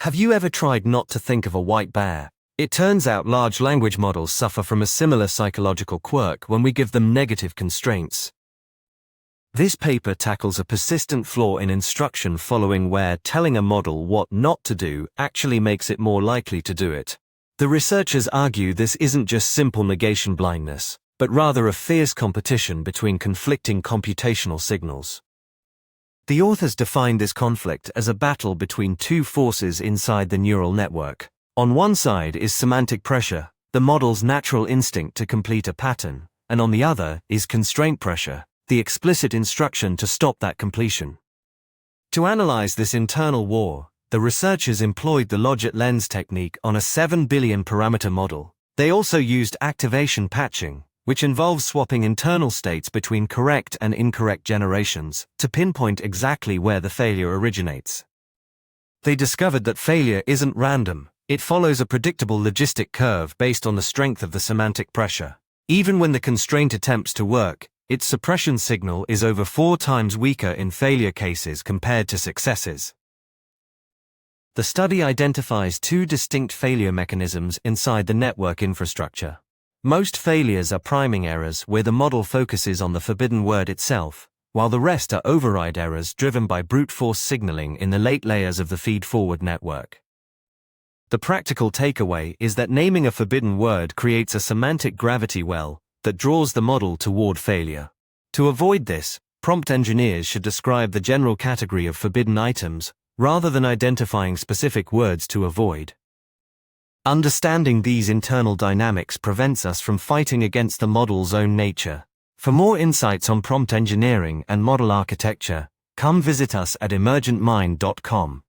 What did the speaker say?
Have you ever tried not to think of a white bear? It turns out large language models suffer from a similar psychological quirk when we give them negative constraints. This paper tackles a persistent flaw in instruction following where telling a model what not to do actually makes it more likely to do it. The researchers argue this isn't just simple negation blindness, but rather a fierce competition between conflicting computational signals. The authors define this conflict as a battle between two forces inside the neural network. On one side is semantic pressure, the model's natural instinct to complete a pattern, and on the other is constraint pressure, the explicit instruction to stop that completion. To analyze this internal war, the researchers employed the logit lens technique on a 7 billion parameter model. They also used activation patching, which involves swapping internal states between correct and incorrect generations to pinpoint exactly where the failure originates. They discovered that failure isn't random, it follows a predictable logistic curve based on the strength of the semantic pressure. Even when the constraint attempts to work, its suppression signal is over 4 times weaker in failure cases compared to successes. The study identifies 2 distinct failure mechanisms inside the network infrastructure. Most failures are priming errors where the model focuses on the forbidden word itself, while the rest are override errors driven by brute force signaling in the late layers of the feed-forward network. The practical takeaway is that naming a forbidden word creates a semantic gravity well that draws the model toward failure. To avoid this, prompt engineers should describe the general category of forbidden items rather than identifying specific words to avoid. Understanding these internal dynamics prevents us from fighting against the model's own nature. For more insights on prompt engineering and model architecture, come visit us at emergentmind.com.